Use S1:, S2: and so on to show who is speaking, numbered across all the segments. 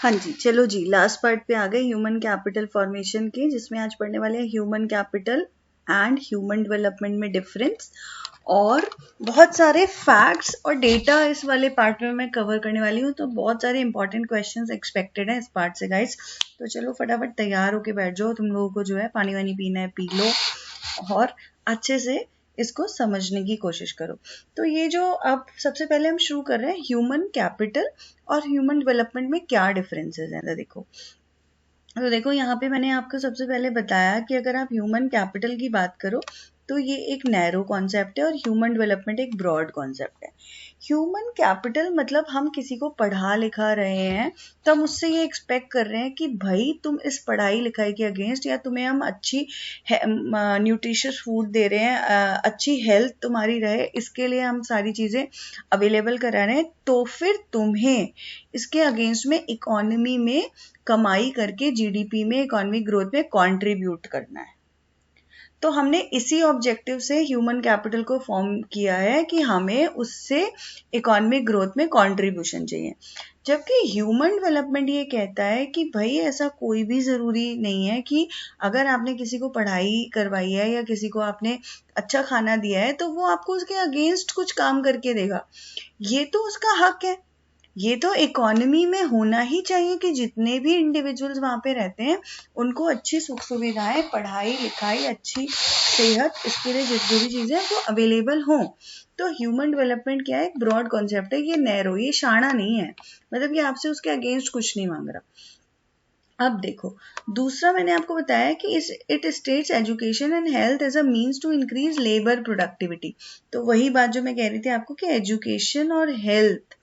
S1: हाँ जी, चलो जी, last part पे आ गए ह्यूमन कैपिटल फॉर्मेशन के, जिसमें आज पढ़ने वाले हैं human capital and human development में डिफरेंस, और बहुत सारे फैक्ट्स और डेटा इस वाले पार्ट में मैं कवर करने वाली हूँ। तो बहुत सारे इंपॉर्टेंट क्वेश्चंस एक्सपेक्टेड हैं इस पार्ट से गाइस। तो चलो फटाफट तैयार होके बैठ जाओ, तुम लोगों को जो है पानी वानी पीना है पी लो और अच्छे से इसको समझने की कोशिश करो। तो ये जो अब सबसे पहले हम शुरू कर रहे हैं, ह्यूमन कैपिटल और ह्यूमन डेवलपमेंट में क्या डिफरेंसेस हैं। तो देखो यहाँ पे मैंने आपको सबसे पहले बताया कि अगर आप ह्यूमन कैपिटल की बात करो तो ये एक नैरो कॉन्सेप्ट है और ह्यूमन डेवलपमेंट एक ब्रॉड कॉन्सेप्ट है। ह्यूमन कैपिटल मतलब हम किसी को पढ़ा लिखा रहे हैं तो हम उससे ये एक्सपेक्ट कर रहे हैं कि भाई तुम इस पढ़ाई लिखाई के अगेंस्ट, या तुम्हें हम अच्छी न्यूट्रिशियस फूड दे रहे हैं, अच्छी हेल्थ तुम्हारी रहे, इसके लिए हम सारी चीज़ें अवेलेबल करा रहे हैं, तो फिर तुम्हें इसके अगेंस्ट में इकोनॉमी में कमाई करके जीडीपी में, इकोनॉमिक ग्रोथ में कंट्रीब्यूट करना है। तो हमने इसी ऑब्जेक्टिव से ह्यूमन कैपिटल को फॉर्म किया है कि हमें उससे इकोनॉमिक ग्रोथ में कंट्रीब्यूशन चाहिए। जबकि ह्यूमन डेवलपमेंट ये कहता है कि भाई ऐसा कोई भी ज़रूरी नहीं है कि अगर आपने किसी को पढ़ाई करवाई है या किसी को आपने अच्छा खाना दिया है तो वो आपको उसके अगेंस्ट कुछ काम करके देगा। ये तो उसका हक है, ये तो इकोनॉमी में होना ही चाहिए कि जितने भी इंडिविजुअल्स वहाँ पे रहते हैं उनको अच्छी सुख सुविधाएं, पढ़ाई लिखाई, अच्छी सेहत, इसके लिए जितनी भी चीज़ें वो अवेलेबल हों। तो ह्यूमन डेवलपमेंट क्या है, एक ब्रॉड कॉन्सेप्ट है, ये नैरो, ये शाणा नहीं है, मतलब ये आपसे उसके अगेंस्ट कुछ नहीं मांग रहा। अब देखो, दूसरा मैंने आपको बताया कि it states education and health as a means to increase labour productivity. तो वही बात जो मैं कह रही थी आपको कि एजुकेशन और हेल्थ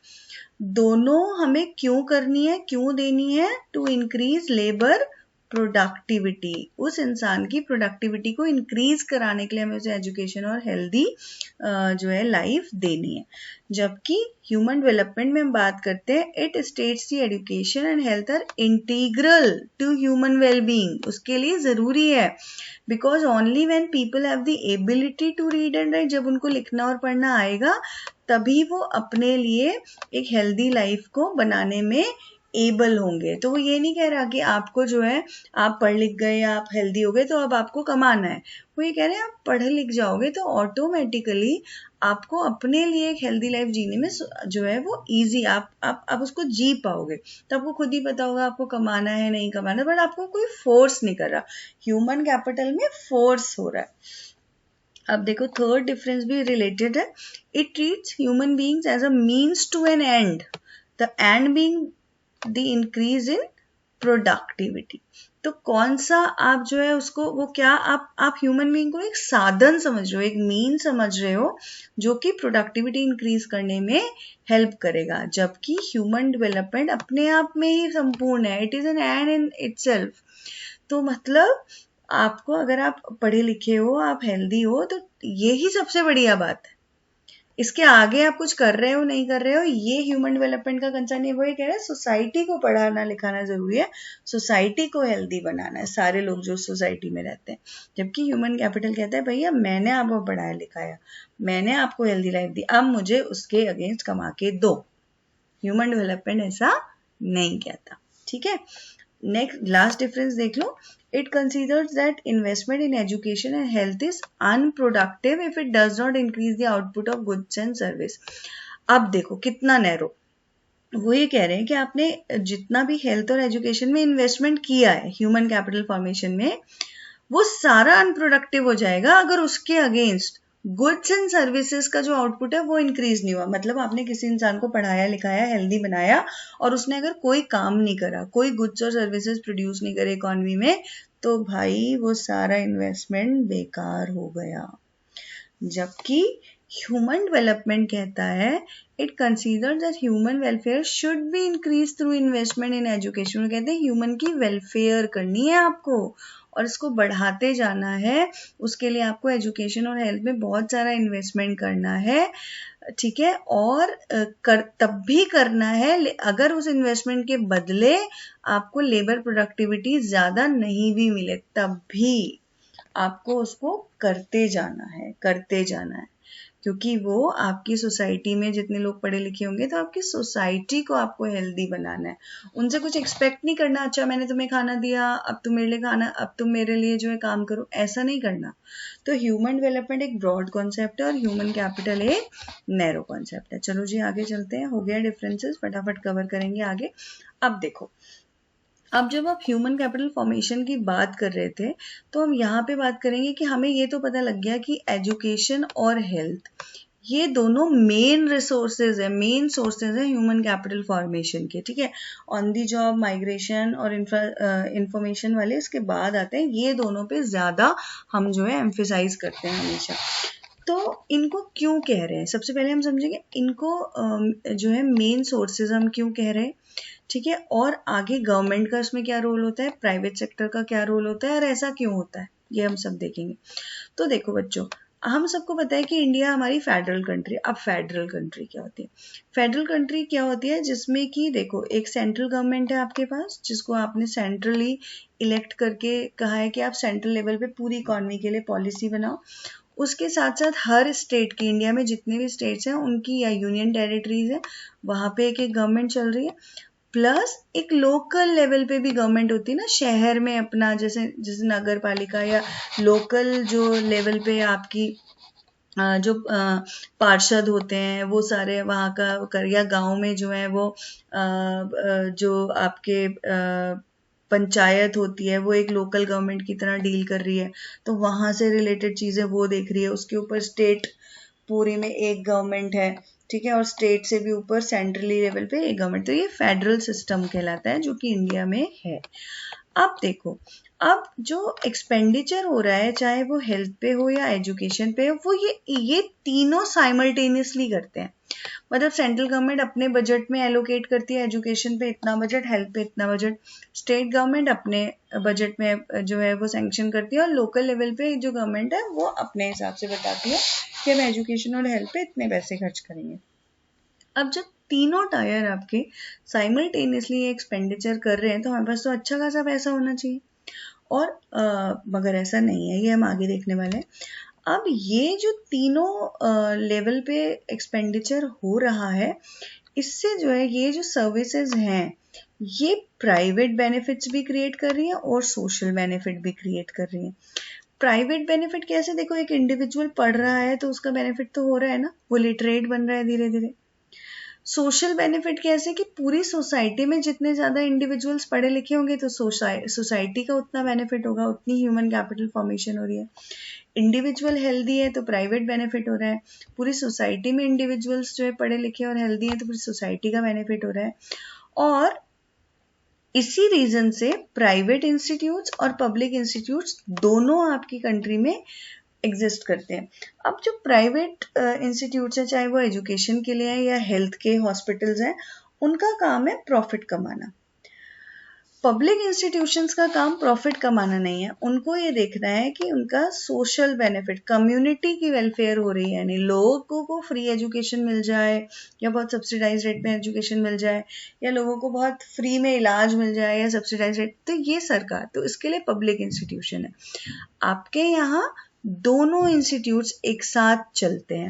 S1: दोनों हमें क्यों करनी है, क्यों देनी है, टू इंक्रीज लेबर प्रोडक्टिविटी। उस इंसान की प्रोडक्टिविटी को इंक्रीज कराने के लिए हमें उसे एजुकेशन और हेल्दी जो है लाइफ देनी है। जबकि ह्यूमन डेवलपमेंट में हम बात करते हैं, it states the education and health are integral to human wellbeing, उसके लिए जरूरी है। Because only when people have the ability to read and write, जब उनको लिखना और पढ़ना आएगा तभी वो अपने लिए एक हेल्दी लाइफ को बनाने में एबल होंगे। तो वो ये नहीं कह रहा कि आपको जो है आप पढ़ लिख गए या आप हेल्दी हो गए तो अब आपको कमाना है। वो ये कह रहे हैं आप पढ़ लिख जाओगे तो ऑटोमेटिकली आपको अपने लिए एक हेल्दी लाइफ जीने में जो है वो इजी, आप उसको जी पाओगे। तो आपको खुद ही पता होगा आपको कमाना है नहीं कमाना, बट आपको कोई फोर्स नहीं कर रहा। ह्यूमन कैपिटल में फोर्स हो रहा है। अब देखो थर्ड डिफरेंस भी रिलेटेड है, it treats human beings as a means to an end, the end being the increase in productivity. तो कौन सा आप जो है उसको, वो क्या आप ह्यूमन बीइंग को एक साधन समझ रहे हो, एक मीन समझ रहे हो जो कि प्रोडक्टिविटी इंक्रीज करने में हेल्प करेगा। जबकि ह्यूमन डेवलपमेंट अपने आप में ही संपूर्ण है, it is an and in itself. तो मतलब आपको, अगर आप पढ़े लिखे हो, आप हेल्दी हो, तो यही सबसे बढ़िया बात है। इसके आगे आप कुछ कर रहे हो नहीं कर रहे हो, ये ह्यूमन डेवलपमेंट का कंसर्न है। वो ये कह रहे हैं सोसाइटी को पढ़ाना लिखाना जरूरी है, सोसाइटी को हेल्दी बनाना है, सारे लोग जो सोसाइटी में रहते हैं। जबकि ह्यूमन कैपिटल कहता है भैया मैंने आपको पढ़ाया लिखाया, मैंने आपको हेल्दी लाइफ दी, अब मुझे उसके अगेंस्ट कमा के दो। ह्यूमन डेवलपमेंट ऐसा नहीं कहता, ठीक है। नेक्स्ट लास्ट डिफरेंस देख लो, it considers that investment in education and health is unproductive if it does not increase the output of goods and service। अब देखो कितना नैरो, वो ये कह रहे हैं कि आपने जितना भी हेल्थ और एजुकेशन में इन्वेस्टमेंट किया है ह्यूमन कैपिटल फॉर्मेशन में, वो सारा अनप्रोडक्टिव हो जाएगा अगर उसके अगेंस्ट गुड्स एंड सर्विसेज का जो आउटपुट है वो इंक्रीज नहीं हुआ। मतलब आपने किसी इंसान को पढ़ाया लिखाया, हेल्दी बनाया, और उसने अगर कोई काम नहीं करा, कोई गुड्स और सर्विसेज प्रोड्यूस नहीं करे इकोनॉमी में, तो भाई वो सारा इन्वेस्टमेंट बेकार हो गया। जबकि ह्यूमन डेवलपमेंट कहता है it considers that human welfare should be increase through investment in education. कहते हैं ह्यूमन की वेलफेयर करनी है आपको और इसको बढ़ाते जाना है, उसके लिए आपको एजुकेशन और हेल्थ में बहुत सारा इन्वेस्टमेंट करना है, ठीक है। और तब भी करना है अगर उस इन्वेस्टमेंट के बदले आपको लेबर प्रोडक्टिविटी ज़्यादा नहीं भी मिले, तब भी आपको उसको करते जाना है, करते जाना है। क्योंकि वो आपकी सोसाइटी में जितने लोग पढ़े लिखे होंगे तो आपकी सोसाइटी को आपको हेल्दी बनाना है। उनसे कुछ एक्सपेक्ट नहीं करना, अच्छा मैंने तुम्हें खाना दिया अब तुम मेरे लिए खाना, अब तुम मेरे लिए जो है काम करो, ऐसा नहीं करना। तो ह्यूमन डेवलपमेंट एक ब्रॉड कॉन्सेप्ट है और ह्यूमन कैपिटल एक नैरो कॉन्सेप्ट है। चलो जी आगे चलते हैं, हो गया डिफरेंसेस, फटाफट कवर करेंगे आगे। अब देखो, अब जब आप ह्यूमन कैपिटल फॉर्मेशन की बात कर रहे थे तो हम यहाँ पे बात करेंगे कि हमें ये तो पता लग गया कि एजुकेशन और हेल्थ ये दोनों मेन रिसोर्सेज है, मेन सोर्सेज है ह्यूमन कैपिटल फॉर्मेशन के, ठीक है। ऑन दी जॉब, माइग्रेशन और इंफॉर्मेशन वाले इसके बाद आते हैं, ये दोनों पे ज्यादा हम जो है एम्फेसाइज करते हैं हमेशा। तो इनको क्यों कह रहे हैं, सबसे पहले हम समझेंगे इनको जो है मेन सोर्सेज हम क्यों कह रहे हैं, ठीक है। और आगे गवर्नमेंट का इसमें क्या रोल होता है, प्राइवेट सेक्टर का क्या रोल होता है और ऐसा क्यों होता है, ये हम सब देखेंगे। तो देखो बच्चों, हम सबको पता है कि इंडिया हमारी फेडरल कंट्री। अब फेडरल कंट्री क्या होती है, फेडरल कंट्री क्या होती है, जिसमें कि देखो एक सेंट्रल गवर्नमेंट है आपके पास, जिसको आपने सेंट्रली इलेक्ट करके कहा है कि आप सेंट्रल लेवल पे पूरी इकोनॉमी के लिए पॉलिसी बनाओ। उसके साथ साथ हर स्टेट की, इंडिया में जितने भी स्टेट्स हैं उनकी या यूनियन टेरिटरीज है, वहां पे एक एक गवर्नमेंट चल रही है। प्लस एक लोकल लेवल पे भी गवर्नमेंट होती है ना, शहर में अपना जैसे जैसे नगर पालिका या लोकल जो लेवल पे आपकी जो पार्षद होते हैं वो सारे वहाँ का कर, या गांव में जो है वो जो आपके पंचायत होती है वो एक लोकल गवर्नमेंट की तरह डील कर रही है, तो वहां से रिलेटेड चीजें वो देख रही है। उसके ऊपर स्टेट पूरी में एक गवर्नमेंट है, ठीक है, और स्टेट से भी ऊपर सेंट्रली लेवल पे एक गवर्नमेंट, तो ये फेडरल सिस्टम कहलाता है जो कि इंडिया में है। अब देखो, अब जो एक्सपेंडिचर हो रहा है चाहे वो हेल्थ पे हो या एजुकेशन पे हो, वो ये तीनों साइमल्टेनियसली करते हैं। मतलब सेंट्रल गवर्नमेंट अपने बजट में एलोकेट करती है एजुकेशन पे इतना बजट, हेल्थ पे इतना बजट, स्टेट गवर्नमेंट अपने बजट में जो है वो सैंक्शन करती है, और लोकल लेवल पे जो गवर्नमेंट है वो अपने हिसाब से बताती है कि हम एजुकेशन और हेल्थ पे इतने पैसे खर्च करेंगे। अब जब तीनों टायर आपके साइमल्टेनियसली एक्सपेंडिचर कर रहे हैं तो हमारे पास तो अच्छा खासा पैसा होना चाहिए, और मगर ऐसा नहीं है, ये हम आगे देखने वाले हैं। अब ये जो तीनों लेवल पे एक्सपेंडिचर हो रहा है, इससे जो है ये जो सर्विसेज हैं ये प्राइवेट बेनिफिट्स भी क्रिएट कर रही हैं और सोशल बेनिफिट भी क्रिएट कर रही हैं। प्राइवेट बेनिफिट कैसे, देखो एक इंडिविजुअल पढ़ रहा है तो उसका बेनिफिट तो हो रहा है ना, वो लिटरेट बन रहा है धीरे धीरे। सोशल बेनिफिट कैसे, कि पूरी सोसाइटी में जितने ज्यादा इंडिविजुअल्स पढ़े लिखे होंगे तो सोसाइटी का उतना बेनिफिट होगा, उतनी ह्यूमन कैपिटल फॉर्मेशन हो रही है। इंडिविजुअल हेल्दी है तो प्राइवेट बेनिफिट हो रहा है, पूरी सोसाइटी में इंडिविजुअल्स जो है पढ़े लिखे और हेल्दी है तो पूरी सोसाइटी का बेनिफिट हो रहा है। और इसी रीजन से प्राइवेट इंस्टीट्यूट्स और पब्लिक इंस्टीट्यूट्स दोनों आपकी कंट्री में एग्जिस्ट करते हैं। अब जो प्राइवेट इंस्टीट्यूट्स हैं, चाहे वो एजुकेशन के लिए है या हेल्थ के हॉस्पिटल्स हैं, उनका काम है प्रॉफिट कमाना। पब्लिक इंस्टीट्यूशंस का काम प्रॉफिट कमाना नहीं है, उनको ये देखना है कि उनका सोशल बेनिफिट, कम्युनिटी की वेलफेयर हो रही है, यानी लोगों को फ्री एजुकेशन मिल जाए या बहुत सब्सिडाइज रेट में एजुकेशन मिल जाए, या लोगों को बहुत फ्री में इलाज मिल जाए या सब्सिडाइज रेट, तो ये सरकार, तो इसके लिए पब्लिक इंस्टीट्यूशन है। आपके यहाँ दोनों इंस्टीट्यूट्स एक साथ चलते हैं।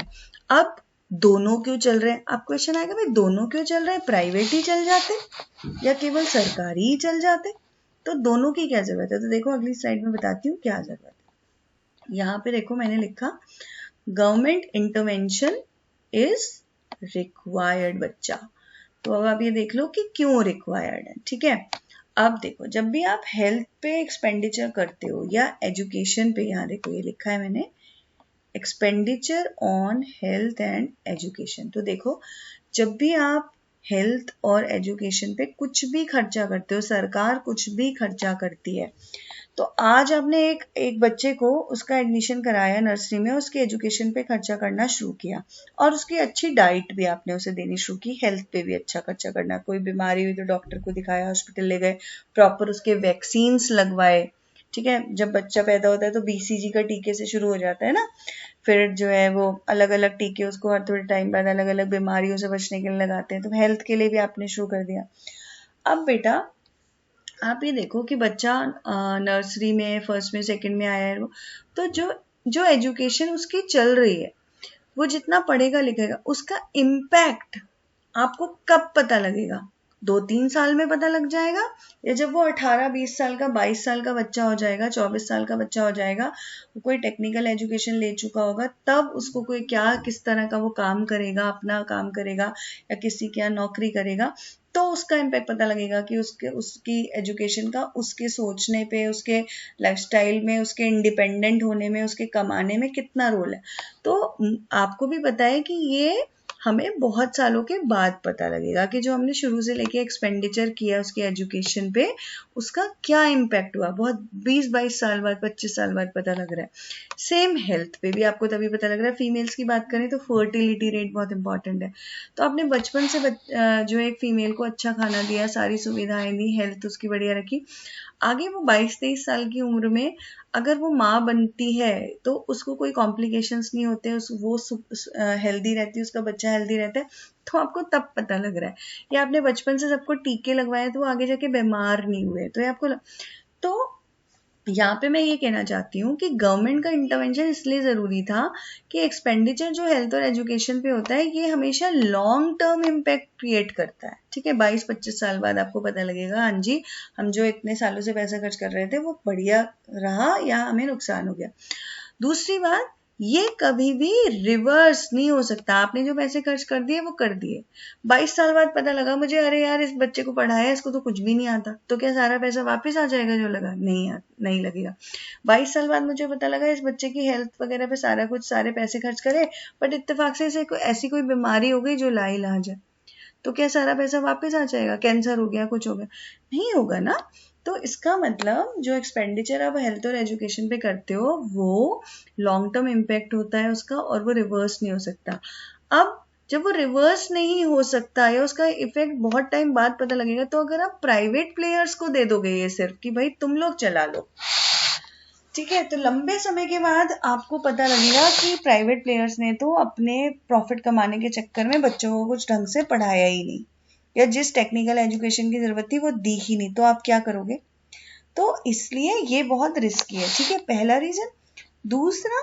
S1: अब दोनों क्यों चल रहे हैं, आप क्वेश्चन आएगा भाई दोनों क्यों चल रहे हैं, प्राइवेट ही चल जाते या केवल सरकारी ही चल जाते, तो दोनों की क्या जरूरत है। तो देखो अगली स्लाइड में बताती हूँ क्या जरूरत है। यहाँ पे देखो मैंने लिखा गवर्नमेंट इंटरवेंशन इज रिक्वायर्ड बच्चा, तो अब आप ये देख लो कि क्यों रिक्वायर्ड है, ठीक है। अब देखो जब भी आप हेल्थ पे एक्सपेंडिचर करते हो या एजुकेशन पे, यहाँ देखो ये लिखा है मैंने expenditure on health and education, तो देखो जब भी आप हेल्थ और एजुकेशन पे कुछ भी खर्चा करते हो, सरकार कुछ भी खर्चा करती है, तो आज आपने एक बच्चे को उसका एडमिशन कराया नर्सरी में, उसके एजुकेशन पे खर्चा करना शुरू किया, और उसकी अच्छी डाइट भी आपने उसे देनी शुरू की, हेल्थ पे भी अच्छा खर्चा करना, कोई बीमारी हुई तो डॉक्टर को दिखाया, हॉस्पिटल ले गए, प्रॉपर उसके वैक्सीन्स लगवाए, ठीक है। जब बच्चा पैदा होता है तो बीसीजी का टीके से शुरू हो जाता है ना, फिर जो है वो अलग अलग टीके उसको हर थोड़े टाइम बाद अलग अलग बीमारियों से बचने के लिए लगाते हैं, तो हेल्थ के लिए भी आपने शुरू कर दिया। अब बेटा आप ये देखो कि बच्चा नर्सरी में फर्स्ट में सेकंड में आया है, तो जो एजुकेशन उसकी चल रही है वो जितना पढ़ेगा लिखेगा उसका इम्पैक्ट आपको कब पता लगेगा? 2-3 साल में पता लग जाएगा, या जब वो 18-20 साल का 22 साल का बच्चा हो जाएगा, 24 साल का बच्चा हो जाएगा, वो कोई टेक्निकल एजुकेशन ले चुका होगा, तब उसको कोई क्या किस तरह का वो काम करेगा, अपना काम करेगा या किसी के यहाँ नौकरी करेगा, तो उसका इम्पैक्ट पता लगेगा कि उसकी एजुकेशन का उसके सोचने पे, उसके लाइफस्टाइल में, उसके इंडिपेंडेंट होने में, उसके कमाने में कितना रोल है। तो आपको भी पता है कि ये हमें बहुत सालों के बाद पता लगेगा कि जो हमने शुरू से लेके एक्सपेंडिचर किया उसकी एजुकेशन पे, उसका क्या इम्पैक्ट हुआ, बहुत 20-22 साल बाद, 25 साल बाद पता लग रहा है। सेम हेल्थ पे भी आपको तभी पता लग रहा है। फीमेल्स की बात करें तो फर्टिलिटी रेट बहुत इंपॉर्टेंट है। तो आपने बचपन से जो एक फीमेल को अच्छा खाना दिया, सारी सुविधाएं दी, हेल्थ उसकी बढ़िया रखी, आगे वो 22-23 साल की उम्र में अगर वो माँ बनती है तो उसको कोई कॉम्प्लिकेशंस नहीं होते, वो हेल्दी रहती है, उसका बच्चा हेल्दी रहता है, तो आपको तब पता लग रहा है। या आपने बचपन से सबको टीके लगवाए तो वो आगे जाके बीमार नहीं हुए, तो ये आपको तो यहाँ पे मैं ये कहना चाहती हूँ कि गवर्नमेंट का इंटरवेंशन इसलिए ज़रूरी था कि एक्सपेंडिचर जो हेल्थ और एजुकेशन पे होता है ये हमेशा लॉन्ग टर्म इम्पैक्ट क्रिएट करता है। ठीक है, 22-25 साल बाद आपको पता लगेगा, हाँ जी हम जो इतने सालों से पैसा खर्च कर रहे थे वो बढ़िया रहा या हमें नुकसान हो गया। दूसरी बात, ये कभी भी रिवर्स नहीं हो सकता। आपने जो पैसे खर्च कर दिए वो कर दिए, 22 साल बाद पता लगा मुझे, अरे यार इस बच्चे को पढ़ाया, इसको तो कुछ भी नहीं आता, तो क्या सारा पैसा वापस आ जाएगा जो लगा? नहीं लगेगा। 22 साल बाद मुझे पता लगा इस बच्चे की हेल्थ वगैरह पे सारे पैसे खर्च करे, बट इत्तेफाक से इसे ऐसी कोई बीमारी हो गई जो लाइलाज है, तो क्या सारा पैसा वापस आ जाएगा? कैंसर हो गया, कुछ हो गया, नहीं होगा ना। तो इसका मतलब जो एक्सपेंडिचर आप हेल्थ और एजुकेशन पे करते हो वो लॉन्ग टर्म इम्पैक्ट होता है उसका, और वो रिवर्स नहीं हो सकता। अब जब वो रिवर्स नहीं हो सकता या उसका इफेक्ट बहुत टाइम बाद पता लगेगा, तो अगर आप प्राइवेट प्लेयर्स को दे दोगे ये सिर्फ कि भाई तुम लोग चला लो, ठीक है, तो लंबे समय के बाद आपको पता लगेगा कि प्राइवेट प्लेयर्स ने तो अपने प्रॉफिट कमाने के चक्कर में बच्चों को कुछ ढंग से पढ़ाया ही नहीं, या जिस टेक्निकल एजुकेशन की जरूरत थी वो दी ही नहीं, तो आप क्या करोगे? तो इसलिए ये बहुत रिस्की है। ठीक है, पहला रीजन। दूसरा,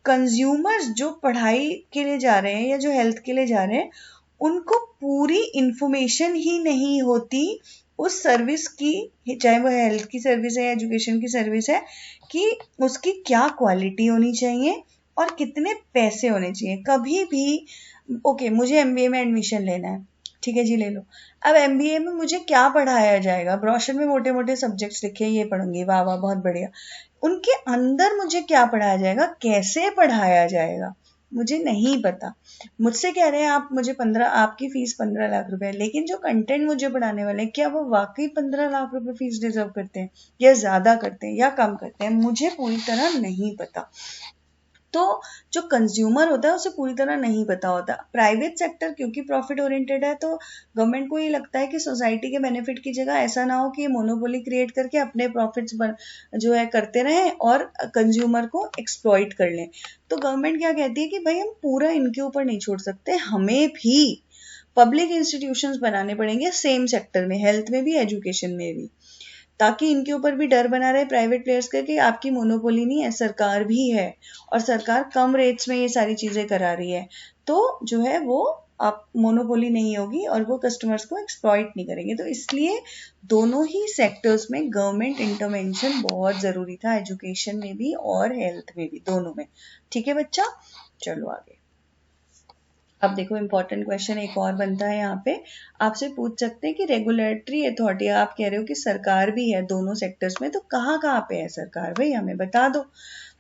S1: कंज्यूमर्स जो पढ़ाई के लिए जा रहे हैं या जो हेल्थ के लिए जा रहे हैं, उनको पूरी इंफॉर्मेशन ही नहीं होती उस सर्विस की, चाहे वो हेल्थ की सर्विस है या एजुकेशन की सर्विस है, कि उसकी क्या क्वालिटी होनी चाहिए और कितने पैसे होने चाहिए। कभी भी ओके मुझे एमबीए में एडमिशन लेना है, ठीक है जी ले लो। अब एमबीए में मुझे क्या पढ़ाया जाएगा? ब्रोशर में मोटे मोटे सब्जेक्ट्स लिखे, ये पढ़ूंगी, वाह वाह बहुत बढ़िया। उनके अंदर मुझे क्या पढ़ाया जाएगा, कैसे पढ़ाया जाएगा, मुझे नहीं पता। मुझसे कह रहे हैं आप मुझे 15, आपकी फीस 15 लाख रुपए है, लेकिन जो कंटेंट मुझे पढ़ाने वाले हैं क्या वो वाकई 15 लाख रुपए फीस डिजर्व करते हैं, या ज्यादा करते हैं या कम करते हैं, मुझे पूरी तरह नहीं पता। तो जो कंज्यूमर होता है उसे पूरी तरह नहीं पता होता। प्राइवेट सेक्टर क्योंकि प्रॉफिट ओरिएंटेड है, तो गवर्नमेंट को ये लगता है कि सोसाइटी के बेनिफिट की जगह ऐसा ना हो कि ये मोनोपोली क्रिएट करके अपने प्रॉफिट्स जो है करते रहें और कंज्यूमर को एक्सप्लॉइट कर लें। तो गवर्नमेंट क्या कहती है कि भाई हम पूरा इनके ऊपर नहीं छोड़ सकते, हमें भी पब्लिक इंस्टीट्यूशंस बनाने पड़ेंगे सेम सेक्टर में, हेल्थ में भी एजुकेशन में भी, ताकि इनके ऊपर भी डर बना रहे प्राइवेट प्लेयर्स का कि आपकी मोनोपोली नहीं है, सरकार भी है, और सरकार कम रेट्स में ये सारी चीजें करा रही है, तो जो है वो आप मोनोपोली नहीं होगी और वो कस्टमर्स को एक्सप्लॉइट नहीं करेंगे। तो इसलिए दोनों ही सेक्टर्स में गवर्नमेंट इंटरवेंशन बहुत जरूरी था, एजुकेशन में भी और हेल्थ में भी, दोनों में। ठीक है बच्चा, चलो आगे। अब देखो इंपॉर्टेंट क्वेश्चन एक और बनता है यहाँ पे, आपसे पूछ सकते हैं कि रेगुलेटरी अथॉरिटी, आप कह रहे हो कि सरकार भी है दोनों सेक्टर्स में, तो कहाँ कहाँ पे है सरकार, भाई हमें बता दो।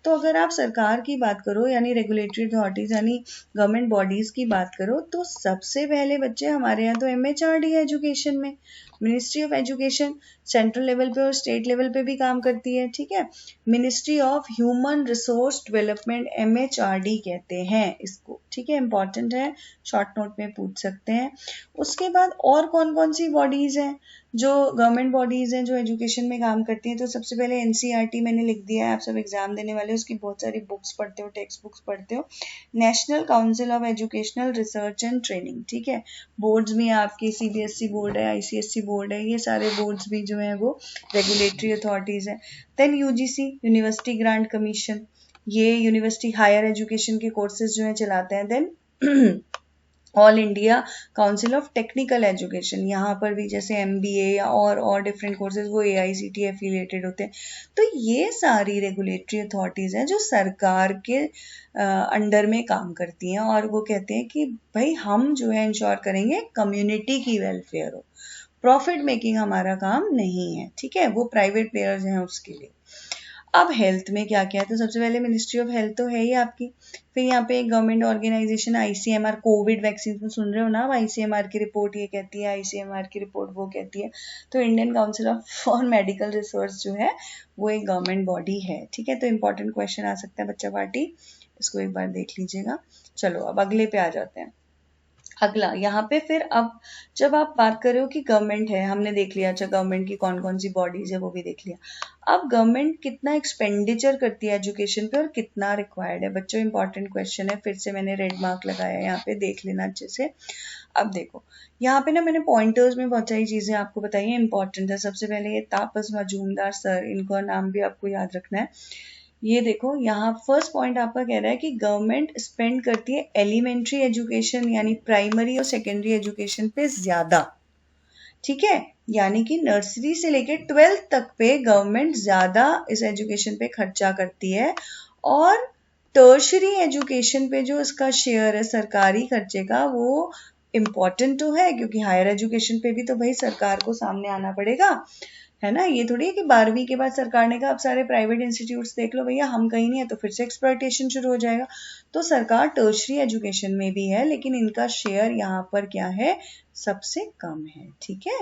S1: तो अगर आप सरकार की बात करो यानी रेगुलेटरी अथॉरिटीज यानी गवर्नमेंट बॉडीज की बात करो, तो सबसे पहले बच्चे हमारे यहाँ तो MHRD है एजुकेशन में, ministry of education central level पे और स्टेट लेवल पे भी काम करती है। ठीक है, ministry of human resource development MHRD कहते हैं इसको। ठीक है, इंपॉर्टेंट है, शॉर्ट नोट में पूछ सकते हैं। उसके बाद और कौन कौन सी बॉडीज हैं जो गवर्नमेंट बॉडीज हैं जो एजुकेशन में काम करती हैं? तो सबसे पहले NCERT मैंने लिख दिया है, आप सब एग्जाम देने वाले उसकी बहुत सारी बुक्स पढ़ते हो, टेक्स्ट बुक्स पढ़ते हो। National council of educational research and training, ठीक है, बोर्ड्स में आपकी CBSE बोर्ड है, ICSE बोर्ड है, ये सारे बोर्ड्स भी जो है वो रेगुलेटरी अथॉरिटीज है। Then UGC university grant commission, ये यूनिवर्सिटी हायर एजुकेशन के कोर्सेज जो है चलाते हैं। Then all India council of technical education, यहाँ पर भी जैसे MBA या और डिफरेंट कोर्सेज वो AICTE एफिलिएटेड होते हैं। तो ये सारी रेगुलेटरी अथॉरिटीज़ हैं जो सरकार के अंडर में काम करती हैं और वो कहते हैं कि भाई हम जो है इंश्योर करेंगे कम्युनिटी की वेलफेयर हो, प्रॉफिट मेकिंग हमारा काम नहीं है, ठीक है, वो प्राइवेट प्लेयर्स हैं उसके लिए। अब हेल्थ में क्या क्या है, तो सबसे पहले मिनिस्ट्री ऑफ हेल्थ तो है ही आपकी, फिर यहाँ पे government organisation ICMR, covid vaccine में सुन रहे हो ना, अब ICMR की रिपोर्ट ये कहती है, ICMR की रिपोर्ट वो कहती है। तो Indian council of for medical research जो है वो एक गवर्नमेंट बॉडी है, ठीक है। तो इंपॉर्टेंट क्वेश्चन आ सकता है बच्चा पार्टी, इसको एक बार देख लीजिएगा। चलो अब अगले पे आ जाते हैं। अगला यहाँ पे फिर अब जब आप बात कर रहे हो कि गवर्नमेंट है, हमने देख लिया, अच्छा गवर्नमेंट की कौन कौन सी बॉडीज है वो भी देख लिया। अब गवर्नमेंट कितना एक्सपेंडिचर करती है एजुकेशन पे और कितना रिक्वायर्ड है, बच्चों इंपॉर्टेंट क्वेश्चन है, फिर से मैंने रेड मार्क लगाया है यहाँ पे, देख लेना अच्छे से। अब देखो यहाँ पे ना मैंने पॉइंटर्स में बहुत सारी चीजें आपको बताई है, इंपॉर्टेंट है। सबसे पहले ये तापस मजूमदार सर, इनका नाम भी आपको याद रखना है। ये देखो यहाँ फर्स्ट पॉइंट आपका कह रहा है कि गवर्नमेंट स्पेंड करती है एलिमेंट्री एजुकेशन यानी प्राइमरी और सेकेंडरी एजुकेशन पे ज्यादा, ठीक है, यानी कि नर्सरी से लेकर 12th तक पे गवर्नमेंट ज्यादा इस एजुकेशन पे खर्चा करती है। और टर्शरी एजुकेशन पे जो इसका शेयर है सरकारी खर्चे का वो इम्पोर्टेंट तो है, क्योंकि हायर एजुकेशन पे भी तो भाई सरकार को सामने आना पड़ेगा, है ना। ये थोड़ी है कि 12वीं के बाद सरकार ने कहा अब सारे प्राइवेट इंस्टीट्यूट्स देख लो भैया, हम कहीं नहीं है, तो फिर से एक्सप्लॉयटेशन शुरू हो जाएगा। तो सरकार टर्शरी एजुकेशन में भी है, लेकिन इनका शेयर यहाँ पर क्या है, सबसे कम है, ठीक है।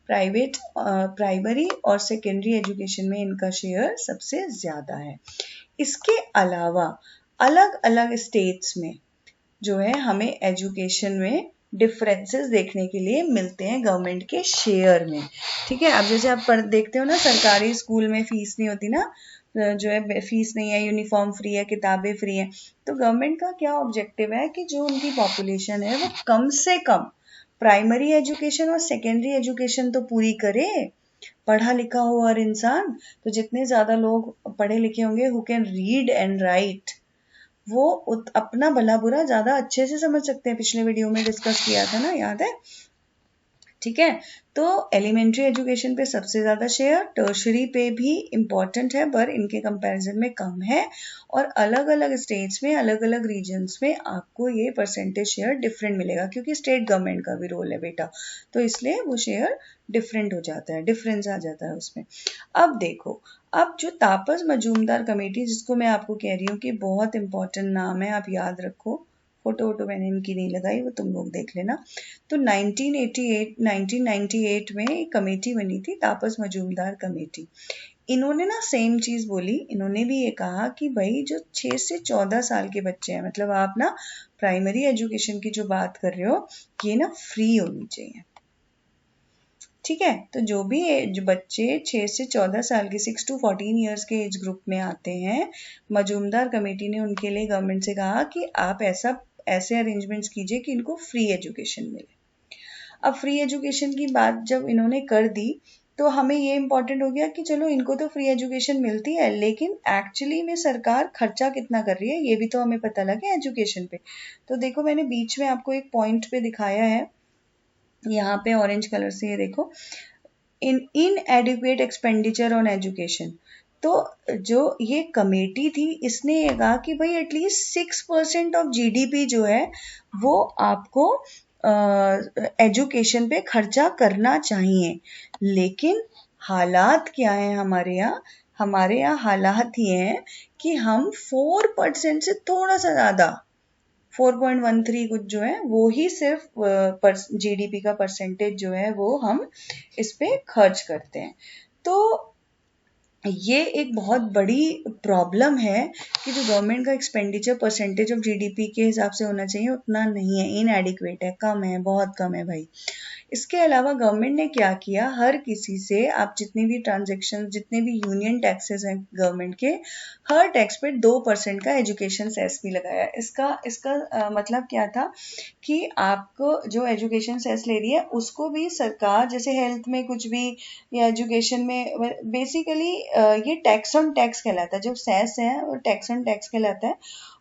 S1: प्राइवेट प्राइमरी और सेकेंडरी एजुकेशन में इनका शेयर सबसे ज्यादा है। इसके अलावा अलग अलग स्टेट्स में जो है हमें एजुकेशन में डिफरेंसेस देखने के लिए मिलते हैं गवर्नमेंट के शेयर में, ठीक है। अब जैसे आप देखते हो ना सरकारी स्कूल में फीस नहीं होती ना, जो है फीस नहीं है, यूनिफॉर्म फ्री है, किताबें फ्री हैं। तो गवर्नमेंट का क्या ऑब्जेक्टिव है कि जो उनकी पॉपुलेशन है वो कम से कम प्राइमरी एजुकेशन और सेकेंडरी एजुकेशन तो पूरी करे, पढ़ा लिखा हो हर इंसान। तो जितने ज्यादा लोग पढ़े लिखे होंगे who can read and right, वो अपना भला बुरा ज्यादा अच्छे से समझ सकते हैं, पिछले वीडियो में डिस्कस किया था ना, याद है, ठीक है। तो एलिमेंट्री एजुकेशन पे सबसे ज्यादा शेयर, टर्शरी पे भी इम्पोर्टेंट है पर इनके कंपैरिजन में कम है, और अलग अलग स्टेट्स में अलग अलग रीजन्स में आपको ये परसेंटेज शेयर डिफरेंट मिलेगा, क्योंकि स्टेट गवर्नमेंट का भी रोल है बेटा, तो इसलिए वो शेयर डिफरेंट हो जाता है, डिफरेंस आ जाता है उसमें। अब देखो, अब जो तापस मजूमदार कमेटी, जिसको मैं आपको कह रही हूँ कि बहुत इंपॉर्टेंट नाम है, आप याद रखो, फोटो वोटो मैंने इनकी नहीं लगाई, वो तुम लोग देख लेना। तो 1998 में एक कमेटी बनी थी, तापस मजूमदार कमेटी। इन्होंने ना सेम चीज बोली, इन्होंने भी ये कहा कि भाई जो 6 से 14 साल के बच्चे हैं, मतलब आप ना प्राइमरी एजुकेशन की जो बात कर रहे हो, ये ना फ्री होनी चाहिए, ठीक है। तो जो भी जो बच्चे 6 से 14 साल के 6 to 14 ईयर्स के एज ग्रुप में आते हैं, मजूमदार कमेटी ने उनके लिए गवर्नमेंट से कहा कि आप ऐसे अरेंजमेंट्स कीजिए कि इनको फ्री एजुकेशन मिले। अब फ्री एजुकेशन की बात जब इन्होंने कर दी तो हमें ये इंपॉर्टेंट हो गया कि चलो इनको तो फ्री एजुकेशन मिलती है, लेकिन एक्चुअली में सरकार खर्चा कितना कर रही है ये भी तो हमें पता लगे एजुकेशन पे। तो देखो मैंने बीच में आपको एक पॉइंट पे दिखाया है, यहाँ पे ऑरेंज कलर से, ये देखो, इनएडिक्वेट एक्सपेंडिचर ऑन एजुकेशन। तो जो ये कमेटी थी इसने ये कहा कि भाई एटलीस्ट 6% ऑफ GDP जो है वो आपको एजुकेशन पे खर्चा करना चाहिए। लेकिन हालात क्या है हमारे यहाँ हालात ये हैं कि हम 4% से थोड़ा सा ज्यादा 4.13 कुछ जो है वो ही सिर्फ GDP का परसेंटेज जो है वो हम इस पे खर्च करते हैं। तो ये एक बहुत बड़ी प्रॉब्लम है कि जो गवर्नमेंट का एक्सपेंडिचर परसेंटेज ऑफ GDP के हिसाब से होना चाहिए उतना नहीं है, इनएडिक्वेट है, कम है, बहुत कम है भाई। इसके अलावा गवर्नमेंट ने क्या किया, हर किसी से आप जितने भी ट्रांजेक्शन, जितने भी यूनियन टैक्सेस हैं गवर्नमेंट के, हर टैक्स पे 2% का एजुकेशन सेस भी लगाया। इसका मतलब क्या था कि आपको जो एजुकेशन सेस ले रही है उसको भी सरकार, जैसे हेल्थ में कुछ भी या एजुकेशन में, बेसिकली ये टैक्स ऑन टैक्स कहलाता है। जो सेस है वो टैक्स ऑन टैक्स कहलाता है,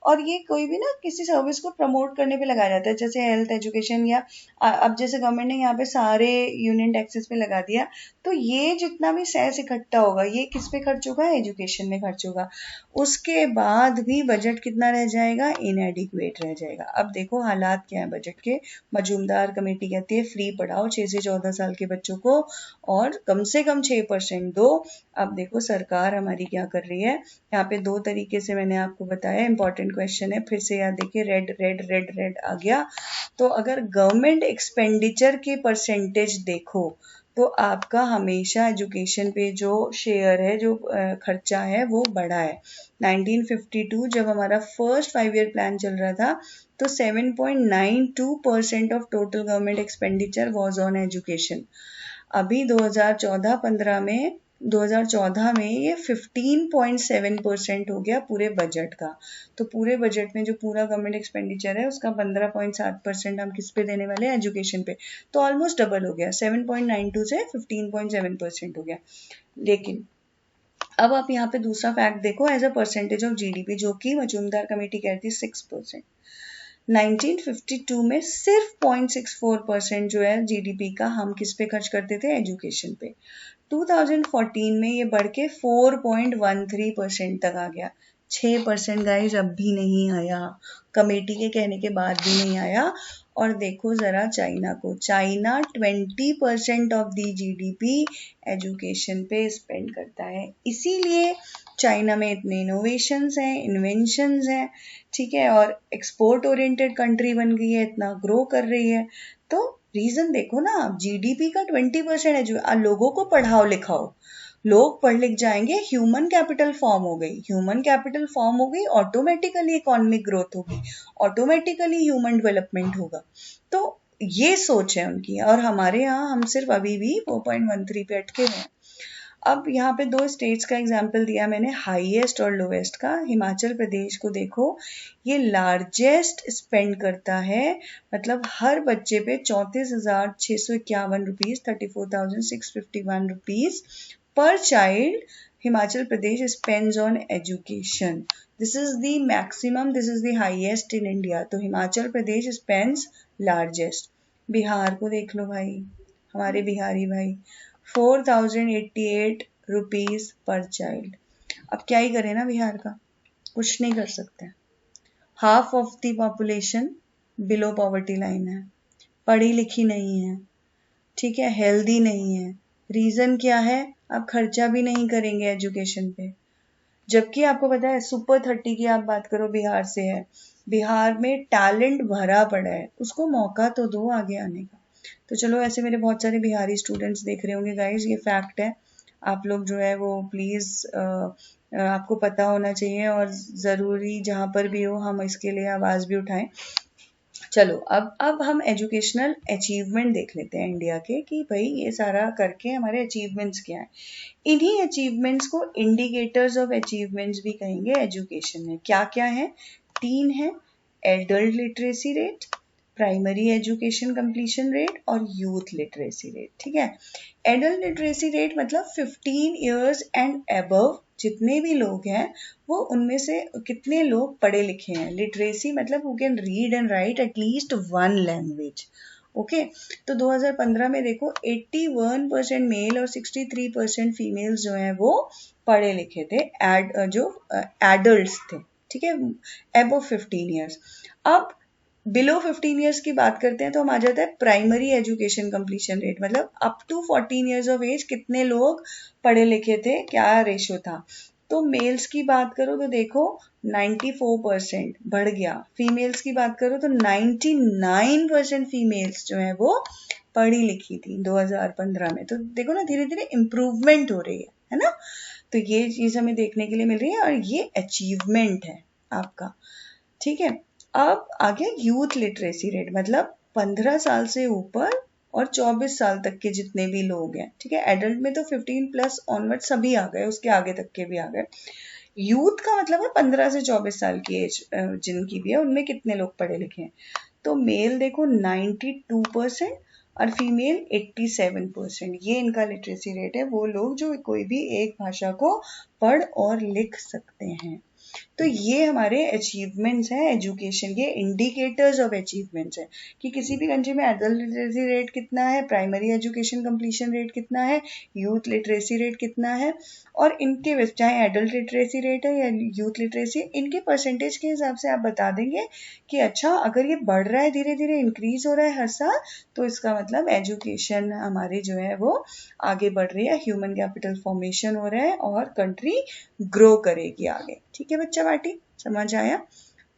S1: और ये कोई भी ना किसी सर्विस को प्रमोट करने पे लगाया जाता है, जैसे हेल्थ, एजुकेशन, या अब जैसे गवर्नमेंट ने यहाँ पे सारे यूनियन टैक्सेस पे लगा दिया, तो ये जितना भी सेस इकट्ठा होगा ये किस पे खर्च होगा, एजुकेशन में खर्च होगा। उसके बाद भी बजट कितना रह जाएगा, इनएडिक्वेट रह जाएगा। अब देखो हालात क्या है बजट के। मजूमदार कमेटी कहती है फ्री पढ़ाओ 6 से 14 साल के बच्चों को और कम से कम 6% दो। अब देखो सरकार हमारी क्या कर रही है, यहाँ पे 2 तरीके से मैंने आपको बताया, इंपॉर्टेंट क्वेश्चन है, फिर से याद देखिए, रेड रेड रेड रेड आ गया। तो अगर गवर्नमेंट एक्सपेंडिचर के परसेंटेज देखो तो आपका हमेशा एजुकेशन पे जो शेयर है, जो खर्चा है वो बढ़ा है। 1952 जब हमारा फर्स्ट 5 ईयर प्लान चल रहा था तो 7.92% of total government expenditure was on education. अभी 2014 में ये 15.7% हो गया पूरे बजट का। तो पूरे बजट में जो पूरा गवर्नमेंट एक्सपेंडिचर है उसका 15.7% हम किस पे देने वाले हैं, एजुकेशन पे। तो ऑलमोस्ट डबल हो गया, 7.92 से 15.7% हो गया। लेकिन अब आप यहाँ पे दूसरा फैक्ट देखो, as a percentage of GDP, जो कि मजूमदार कमेटी कहती है 6%। 1952 में सिर्फ 0.64% जो है जीडीपी का हम किस पे खर्च करते थे, एजुकेशन पे। 2014 में ये बढ़ के 4.13% तक आ गया। 6% गाइज अब भी नहीं आया, कमेटी के कहने के बाद भी नहीं आया। और देखो जरा चाइना को, China 20% of the GDP education पे स्पेंड करता है। इसीलिए चाइना में इतने इनोवेशंस हैं, इन्वेंशंस हैं, ठीक है, और एक्सपोर्ट ओरिएंटेड कंट्री बन गई है, इतना ग्रो कर रही है। तो रीजन देखो ना, आप जीडीपी का 20% है, लोगों को पढ़ाओ लिखाओ, लोग पढ़ लिख जाएंगे, ह्यूमन कैपिटल फॉर्म हो गई, ह्यूमन कैपिटल फॉर्म हो गई, ऑटोमेटिकली इकोनॉमिक ग्रोथ होगी, ऑटोमेटिकली ह्यूमन डेवलपमेंट होगा। तो ये सोच है उनकी, और हमारे यहाँ हम सिर्फ अभी भी 4.13 पे अटके हुए हैं। अब यहाँ पे 2 स्टेट्स का एग्जाम्पल दिया मैंने, हाईएस्ट और लोवेस्ट का। हिमाचल प्रदेश को देखो, ये लार्जेस्ट स्पेंड करता है, मतलब हर बच्चे पे 34,651 rupees, 34,651 rupees per child Himachal Pradesh spends on education. This is the maximum, this is the highest in India. तो हिमाचल प्रदेश spends largest. बिहार को देख लो भाई, हमारे बिहारी भाई 4,088 रुपीज पर चाइल्ड। अब क्या ही करें ना, बिहार का कुछ नहीं कर सकते। Half of the population below poverty line है, पढ़ी लिखी नहीं है, ठीक है, हेल्दी नहीं है। रीजन क्या है, आप खर्चा भी नहीं करेंगे एजुकेशन पे। जबकि आपको पता है सुपर 30 की आप बात करो, बिहार से है, बिहार में टैलेंट भरा पड़ा है, उसको मौका तो दो आगे आने का। तो चलो, ऐसे मेरे बहुत सारे बिहारी स्टूडेंट्स देख रहे होंगे गाइज, ये फैक्ट है, आप लोग जो है वो प्लीज आपको पता होना चाहिए, और ज़रूरी जहाँ पर भी हो हम इसके लिए आवाज़ भी उठाएं। चलो अब हम एजुकेशनल अचीवमेंट देख लेते हैं इंडिया के, कि भाई ये सारा करके हमारे अचीवमेंट्स क्या हैं। इन्हीं अचीवमेंट्स को इंडिकेटर्स ऑफ अचीवमेंट्स भी कहेंगे एजुकेशन में। क्या क्या है, 3 है, adult literacy rate, primary education completion rate और यूथ लिटरेसी रेट, ठीक है। एडल्ट लिटरेसी रेट मतलब 15 इयर्स एंड अबव जितने भी लोग हैं वो उनमें से कितने लोग पढ़े लिखे हैं। लिटरेसी मतलब who can read and right at least 1 language, okay. तो 2015 में देखो 81% मेल और 63% फीमेल्स जो हैं वो पढ़े लिखे थे, जो एडल्ट्स थे, ठीक है, अबव 15 ईयर्स। अब बिलो 15 ईयर्स की बात करते हैं तो हम आ जाता है प्राइमरी एजुकेशन कंप्लीशन रेट, मतलब up to 14 years of age कितने लोग पढ़े लिखे थे, क्या रेशो था। तो मेल्स की बात करो तो देखो 94% बढ़ गया, फीमेल्स की बात करो तो 99% फीमेल्स जो है वो पढ़ी लिखी थी 2015 में। तो देखो ना, धीरे धीरे इम्प्रूवमेंट हो रही है ना। तो ये चीज हमें देखने के लिए मिल रही है, और ये अचीवमेंट है आपका, ठीक है। अब आ गया यूथ लिटरेसी रेट, मतलब 15 साल से ऊपर और 24 साल तक के जितने भी लोग हैं, ठीक है। एडल्ट में तो 15+ ऑनवर्ड सभी आ गए, उसके आगे तक के भी आ गए। यूथ का मतलब है 15 से 24 साल की एज जिनकी भी है, उनमें कितने लोग पढ़े लिखे हैं। तो मेल देखो 92% और फीमेल 87%, ये इनका लिटरेसी रेट है। वो लोग जो कोई भी एक भाषा को पढ़ और लिख सकते हैं। तो ये हमारे अचीवमेंट्स हैं एजुकेशन के, इंडिकेटर्स ऑफ अचीवमेंट्स है कि किसी भी कंट्री में एडल्ट लिटरेसी रेट कितना है, प्राइमरी एजुकेशन कंप्लीशन रेट कितना है, यूथ लिटरेसी रेट कितना है, और इनके चाहे एडल्ट लिटरेसी रेट है या यूथ लिटरेसी, इनके परसेंटेज के हिसाब से आप बता देंगे कि अच्छा अगर ये बढ़ रहा है, धीरे धीरे इंक्रीज हो रहा है हर साल, तो इसका मतलब एजुकेशन हमारी जो है वो आगे बढ़ रही है, ह्यूमन कैपिटल फॉर्मेशन हो रहा है और कंट्री ग्रो करेगी आगे। ठीक है बच्चा पार्टी, समझ आया?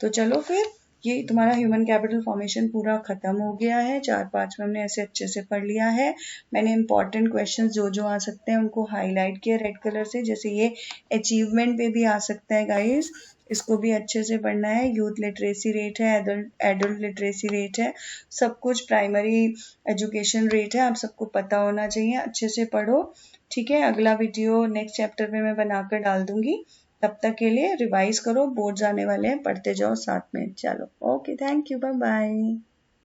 S1: तो चलो फिर, ये तुम्हारा ह्यूमन कैपिटल फॉर्मेशन पूरा खत्म हो गया है। 4-5 में हमने ऐसे अच्छे से पढ़ लिया है। मैंने इंपॉर्टेंट क्वेश्चन जो जो आ सकते हैं उनको हाईलाइट किया रेड कलर से, जैसे ये अचीवमेंट पे भी आ सकता है गाइस, इसको भी अच्छे से पढ़ना है। यूथ लिटरेसी रेट है, एडल्ट लिटरेसी रेट है, सब कुछ प्राइमरी एजुकेशन रेट है, आप सबको पता होना चाहिए। अच्छे से पढ़ो, ठीक है। अगला वीडियो नेक्स्ट चैप्टर में मैं बनाकर डाल दूंगी। तब तक के लिए रिवाइज करो, बोर्ड्स आने वाले हैं, पढ़ते जाओ साथ में। चलो okay, thank you, bye bye.